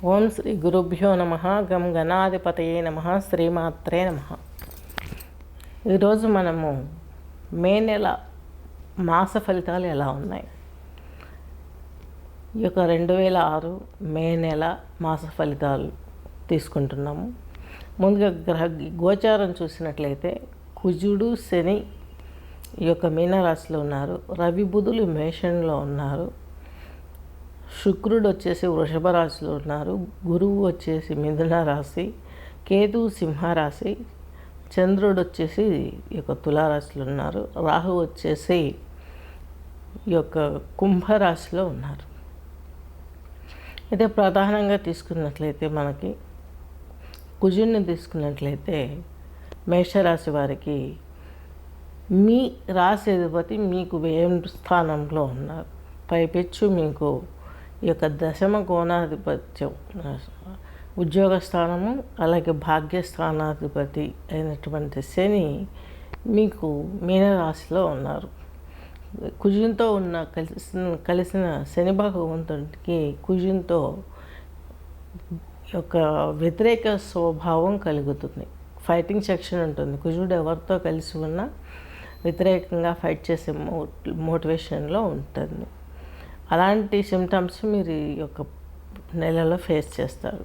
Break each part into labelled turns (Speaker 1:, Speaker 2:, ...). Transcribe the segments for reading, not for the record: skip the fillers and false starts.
Speaker 1: ఓం శ్రీ గురుభ్యో నమ. గం గణాధిపతయే నమ. శ్రీమాత్రే నమ. ఈరోజు మనము మే నెల మాస ఫలితాలు ఎలా ఉన్నాయి, ఈ యొక్క 2006 మే నెల మాస ఫలితాలు తీసుకుంటున్నాము. ముందుగా గోచారం చూసినట్లయితే కుజుడు శని ఈ యొక్క మీనరాశిలో ఉన్నారు. రవి బుధులు మేషంలో ఉన్నారు. శుక్రుడు వచ్చేసి వృషభ రాశిలో ఉన్నారు. గురువు వచ్చేసి మిథున రాశి, కేతు సింహరాశి, చంద్రుడు వచ్చేసి ఈ యొక్క తులారాశిలో ఉన్నారు. రాహు వచ్చేసి ఈ యొక్క కుంభరాశిలో ఉన్నారు. అయితే ప్రధానంగా తీసుకున్నట్లయితే మనకి కుజుడిని తీసుకున్నట్లయితే మేషరాశి వారికి మీ రాశి అధిపతి మీకు వ్యయం స్థానంలో ఉన్నారు. పైపెచ్చు మీకు ఈ యొక్క దశమ కోణాధిపత్యం ఉద్యోగ స్థానము, అలాగే భాగ్యస్థానాధిపతి అయినటువంటి శని మీకు మీనరాశిలో ఉన్నారు. కుజునితో కలిసిన శని భగవంతుడికి కుజునితో యొక్క వ్యతిరేక స్వభావం కలుగుతుంది. ఫైటింగ్ సెక్షన్ ఉంటుంది. కుజుడు ఎవరితో కలిసి ఉన్నా వ్యతిరేకంగా ఫైట్ చేసే మోటివేషన్లో ఉంటుంది. అలాంటి సిమ్టమ్స్ మీరు ఈ యొక్క నెలలో ఫేస్ చేస్తారు.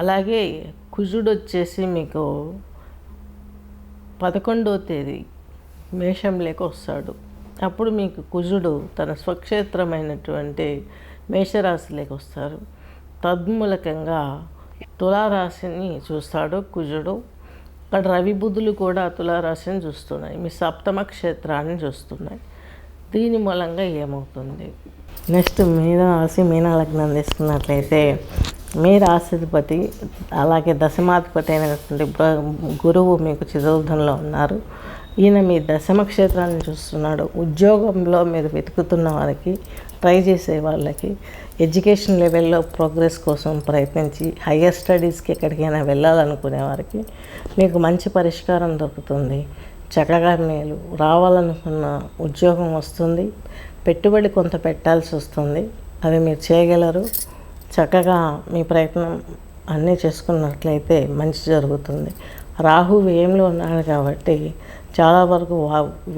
Speaker 1: అలాగే కుజుడు వచ్చేసి మీకు 11వ తేదీ మేషంలోకి వస్తాడు. అప్పుడు మీకు కుజుడు తన స్వక్షేత్రమైనటువంటి మేషరాశిలోకి వస్తారు. తద్మూలకంగా తులారాశిని చూస్తాడు కుజుడు. అక్కడ రవి బుధులు కూడా తులారాశిని చూస్తున్నాయి, మీ సప్తమ క్షేత్రాన్ని చూస్తున్నాయి. దీని మూలంగా ఏమవుతుంది? నెక్స్ట్ మీనరాశి మీనలగ్నం తీసుకున్నట్లయితే మీ రాశిధిపతి అలాగే దశమాధిపతి అయినటువంటి గురువు మీకు చతుర్థంలో ఉన్నారు. ఈయన మీ దశమ క్షేత్రాన్ని చూస్తున్నాడు. ఉద్యోగంలో మీరు వెతుకుతున్న వారికి, ట్రై చేసే వాళ్ళకి, ఎడ్యుకేషన్ లెవెల్లో ప్రోగ్రెస్ కోసం ప్రయత్నించి హయ్యర్ స్టడీస్కి ఎక్కడికైనా వెళ్ళాలనుకునే వారికి మీకు మంచి పరిష్కారం దొరుకుతుంది. చక్కగా మీరు రావాలనుకున్న ఉద్యోగం వస్తుంది. పెట్టుబడి కొంత పెట్టాల్సి వస్తుంది, అది మీరు చేయగలరు. చక్కగా మీ ప్రయత్నం అన్నీ చేసుకున్నట్లయితే మంచి జరుగుతుంది. రాహు వ్యయంలో ఉన్నాడు కాబట్టి చాలా వరకు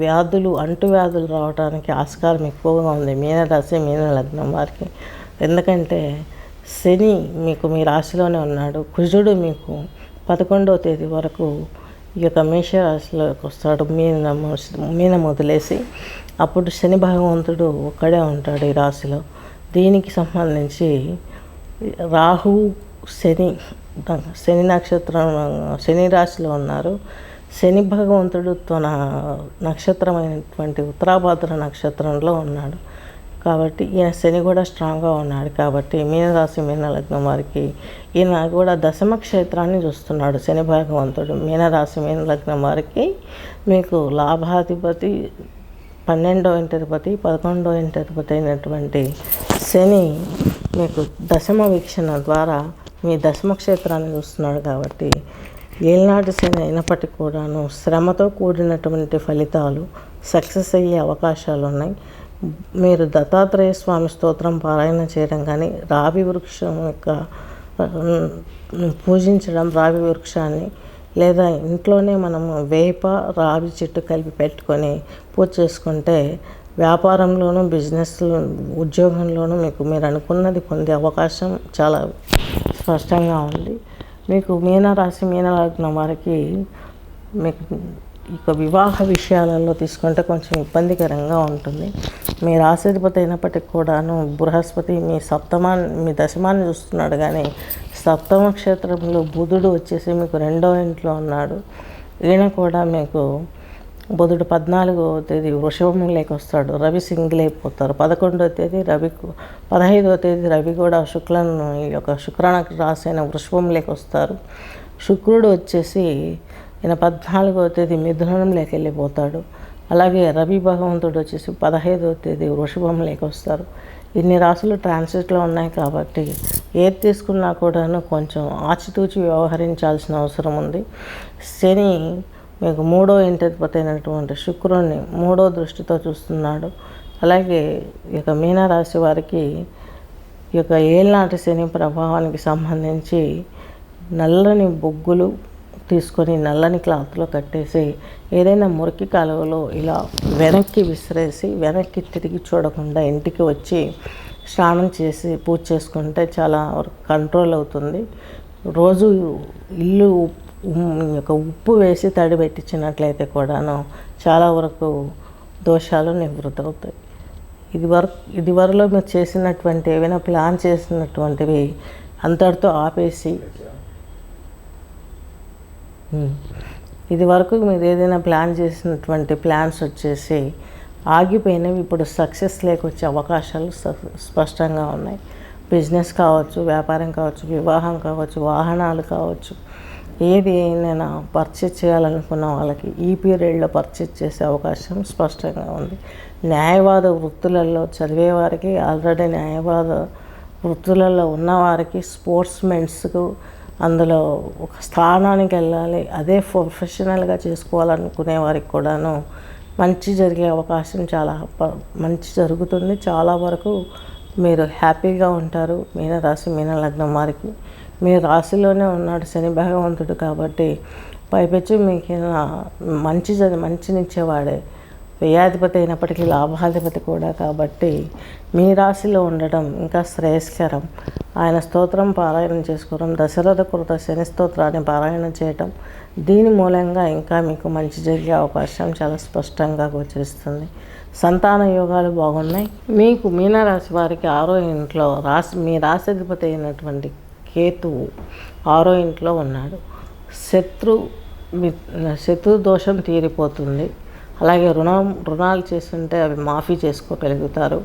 Speaker 1: వ్యాధులు, అంటువ్యాధులు రావడానికి ఆస్కారం ఎక్కువగా ఉంది మీనరాశి మీన లగ్నం వారికి. ఎందుకంటే శని మీకు మీ రాశిలోనే ఉన్నాడు. కుజుడు మీకు 11వ తేదీ వరకు ఈ యొక్క మేషరాశిలోకి వస్తాడు. మీనం వదిలేసి అప్పుడు శని భగవంతుడు ఒక్కడే ఉంటాడు ఈ రాశిలో. దీనికి సంబంధించి రాహు శని నక్షత్రం, శని రాశిలో ఉన్నారు. శని భగవంతుడు తన నక్షత్రమైనటువంటి ఉత్తరాభాద్ర నక్షత్రంలో ఉన్నాడు. కాబట్టి ఈయన శని కూడా స్ట్రాంగ్గా ఉన్నాడు. కాబట్టి మీనరాశి మీన లగ్నం వారికి ఈయన కూడా దశమ క్షేత్రాన్ని చూస్తున్నాడు శని భగవంతుడు. మీనరాశి మీన లగ్నం వారికి మీకు లాభాధిపతి 12వ ఇంటధిపతి 11వ ఇంటధిపతి అయినటువంటి శని మీకు దశమ వీక్షణ ద్వారా మీ దశమ క్షేత్రాన్ని చూస్తున్నాడు. కాబట్టి ఏలినాటి శని అయినప్పటికీ కూడాను శ్రమతో కూడినటువంటి ఫలితాలు సక్సెస్ అయ్యే అవకాశాలు ఉన్నాయి. మీరు దత్తాత్రేయ స్వామి స్తోత్రం పారాయణ చేయడం కానీ, రావి వృక్షం యొక్క పూజించడం, రావి వృక్షాన్ని, లేదా ఇంట్లోనే మనము వేప రావి చెట్టు కలిపి పెట్టుకొని పూజ చేసుకుంటే వ్యాపారంలోనూ, బిజినెస్లో, ఉద్యోగంలోనూ మీకు మీరు అనుకున్నది పొందే అవకాశం చాలా స్పష్టంగా ఉంది. మీకు మీనరాశి మీన లగ్నం వారికి మీకు ఇక వివాహ విషయాలలో తీసుకుంటే కొంచెం ఇబ్బందికరంగా ఉంటుంది. మీ రాశిధిపతి అయినప్పటికీ కూడాను బృహస్పతి మీ దశమాన్ని చూస్తున్నాడు. కానీ సప్తమ క్షేత్రంలో బుధుడు వచ్చేసి మీకు 2వ ఇంట్లో ఉన్నాడు. ఈయన కూడా మీకు బుధుడు 14వ తేదీ వృషభంలోకి వస్తాడు. రవి సింగిల్ అయిపోతారు. 11వ తేదీ రవికు, 15వ తేదీ రవి కూడా ఈ యొక్క శుక్ర రాశి అయిన వృషభంలోకి వస్తారు. శుక్రుడు వచ్చేసి ఈయన 14వ తేదీ మిథునంలోకి వెళ్ళిపోతాడు. అలాగే రవి భగవంతుడు వచ్చేసి 15వ తేదీ వృషభంలోకి వస్తారు. ఇన్ని రాశులు ట్రాన్సిట్లో ఉన్నాయి కాబట్టి ఏది తీసుకున్నా కూడాను కొంచెం ఆచితూచి వ్యవహరించాల్సిన అవసరం ఉంది. శని మీకు 3వ ఇంటధిపతి అయినటువంటి శుక్రుడిని 3వ దృష్టితో చూస్తున్నాడు. అలాగే ఇక మీనరాశి వారికి ఈ యొక్క ఏళ్ళనాటి శని ప్రభావానికి సంబంధించి నల్లని బొగ్గులు తీసుకొని నల్లని క్లాత్లో కట్టేసి ఏదైనా మురికి కాలువలో ఇలా వెనక్కి విసిరేసి వెనక్కి తిరిగి చూడకుండా ఇంటికి వచ్చి స్నానం చేసి పూజ చేసుకుంటే చాలా కంట్రోల్ అవుతుంది. రోజు ఇల్లు యొక్క ఉప్పు వేసి తడి పెట్టించినట్లయితే కూడాను చాలా వరకు దోషాలు నివృత్తి అవుతాయి. ఇదివరలో మీరు చేసినటువంటి ఏవైనా ప్లాన్ చేసినటువంటివి అంతటితో ఆపేసి, ఇది వరకు మీరు ఏదైనా ప్లాన్ చేసినటువంటి ప్లాన్స్ వచ్చేసి ఆగిపోయినవి ఇప్పుడు సక్సెస్ లేకొచ్చే అవకాశాలు స్పష్టంగా ఉన్నాయి. బిజినెస్ కావచ్చు, వ్యాపారం కావచ్చు, వివాహం కావచ్చు, వాహనాలు కావచ్చు, ఏది అయినా పర్చేజ్ చేయాలనుకున్న వాళ్ళకి ఈ పీరియడ్లో పర్చేజ్ చేసే అవకాశం స్పష్టంగా ఉంది. న్యాయవాద వృత్తులలో చదివేవారికి, ఆల్రెడీ న్యాయవాద వృత్తులలో ఉన్నవారికి, స్పోర్ట్స్మెన్స్కు అందులో ఒక స్థానానికి వెళ్ళాలి, అదే ప్రొఫెషనల్గా చేసుకోవాలనుకునే వారికి కూడాను మంచి జరిగే అవకాశం చాలా మంచి జరుగుతుంది. చాలా వరకు మీరు హ్యాపీగా ఉంటారు. మీనరాశి మీన లగ్నం వారికి మీ రాశిలోనే ఉన్నాడు శని భగవంతుడు కాబట్టి పైపెచ్చు మీకు మంచినిచ్చేవాడే. వ్యయాధిపతి అయినప్పటికీ లాభాధిపతి కూడా కాబట్టి మీ రాశిలో ఉండడం ఇంకా శ్రేయస్కరం. ఆయన స్తోత్రం పారాయణం చేసుకోవడం, దశరథ కృత శని స్తోత్రాన్ని పారాయణం చేయటం, దీని మూలంగా ఇంకా మీకు మంచి జరిగే అవకాశం చాలా స్పష్టంగా గోచరిస్తుంది. సంతాన యోగాలు బాగున్నాయి. మీకు మీనరాశి వారికి 6వ ఇంట్లో మీ రాశిధిపతి అయినటువంటి కేతువు 6వ ఇంట్లో ఉన్నాడు. శత్రు దోషం తీరిపోతుంది. అలాగే రుణాలు చేస్తుంటే అవి మాఫీ చేసుకోగలుగుతారు.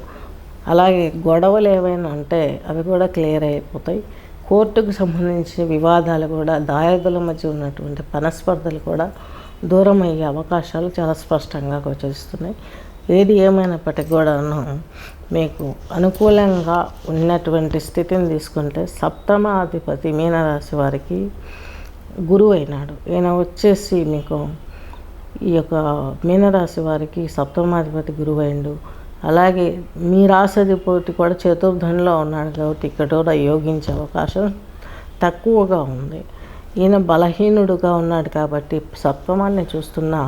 Speaker 1: అలాగే గొడవలు ఏవైనా ఉంటే అవి కూడా క్లియర్ అయిపోతాయి. కోర్టుకు సంబంధించిన వివాదాలు కూడా, దాయాదుల మధ్య ఉన్నటువంటి మనస్పర్ధలు కూడా దూరం అయ్యే అవకాశాలు చాలా స్పష్టంగా గోచరిస్తున్నాయి. ఏది ఏమైనప్పటికీ కూడాను మీకు అనుకూలంగా ఉన్నటువంటి స్థితిని తీసుకుంటే సప్తమాధిపతి మీనరాశి వారికి గురువు అయినాడు. ఈయన వచ్చేసి మీకు ఈ యొక్క మీనరాశి వారికి సప్తమాధిపతి గురువు అయిండు. అలాగే మీ రాశిధిపతి కూడా చతుర్థంలో ఉన్నాడు కాబట్టి ఇక్కడ కూడా యోగించే అవకాశం తక్కువగా ఉంది. ఈయన బలహీనుడుగా ఉన్నాడు కాబట్టి సప్తమాన్ని చూస్తున్నా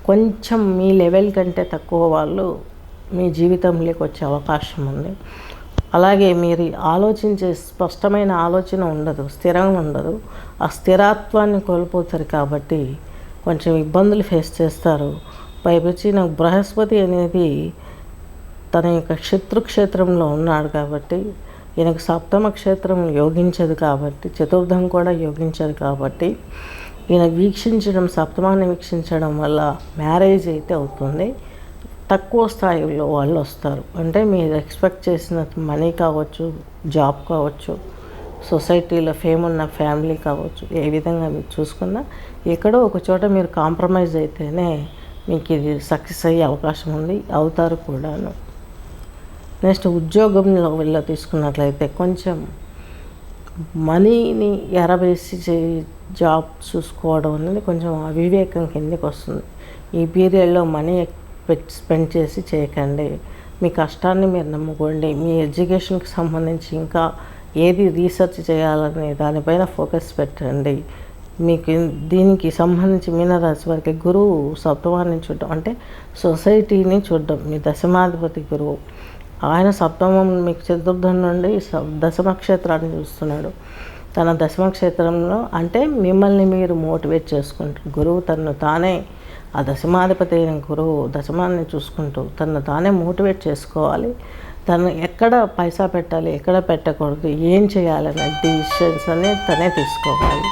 Speaker 1: కొంచెం మీ లెవెల్ కంటే తక్కువ వాళ్ళు మీ జీవితంలోకి వచ్చే అవకాశం ఉంది. అలాగే మీరు ఆలోచించే స్పష్టమైన ఆలోచన ఉండదు, స్థిరంగా ఉండదు. ఆ స్థిరత్వాన్ని కోల్పోతారు కాబట్టి కొంచెం ఇబ్బందులు ఫేస్ చేస్తారు. పైపచ్చి నాకు బృహస్పతి అనేది తన యొక్క శత్రుక్షేత్రంలో ఉన్నాడు కాబట్టి ఈయనకు సప్తమ క్షేత్రం యోగించదు కాబట్టి, చతుర్థం కూడా యోగించదు కాబట్టి ఈయన సప్తమాన్ని వీక్షించడం వల్ల మ్యారేజ్ అయితే అవుతుంది. తక్కువ స్థాయిలో వాళ్ళు వస్తారు. అంటే మీరు ఎక్స్పెక్ట్ చేసిన మనీ కావచ్చు, జాబ్ కావచ్చు, సొసైటీలో ఫేమ్ ఉన్న ఫ్యామిలీ కావచ్చు, ఏ విధంగా మీరు చూసుకున్నా ఎక్కడో ఒక చోట మీరు కాంప్రమైజ్ అయితేనే మీకు ఇది సక్సెస్ అయ్యే అవకాశం ఉంది, అవుతారు కూడాను. నెక్స్ట్ ఉద్యోగంలో తీసుకున్నట్లయితే కొంచెం మనీని ఎరవేసి జాబ్ చూసుకోవడం అనేది కొంచెం అవివేకం కిందకి వస్తుంది. ఈ పీరియడ్లో మనీ స్పెండ్ చేసి చేయకండి. మీ కష్టాన్ని మీరు నమ్ముకోండి. మీ ఎడ్యుకేషన్కి సంబంధించి ఇంకా ఏది రీసెర్చ్ చేయాలనే దానిపైన ఫోకస్ పెట్టండి. మీకు దీనికి సంబంధించి మీనరాశి వారికి గురువు సప్తమాన్ని చూడడం అంటే సొసైటీని చూడడం. మీ దశమాధిపతి గురువు ఆయన సప్తమం మీకు చతుర్థం నుండి దశమ క్షేత్రాన్ని చూస్తున్నాడు. తన దశమ క్షేత్రంలో అంటే మిమ్మల్ని మీరు మోటివేట్ చేసుకుంటారు. గురువు తను తానే, ఆ దశమాధిపతి అయిన గురువు దశమాన్ని చూసుకుంటూ తను తానే మోటివేట్ చేసుకోవాలి. తను ఎక్కడ పైసా పెట్టాలి, ఎక్కడ పెట్టకూడదు, ఏం చేయాలనే డిసిషన్స్ అనేది తనే తీసుకోవాలి.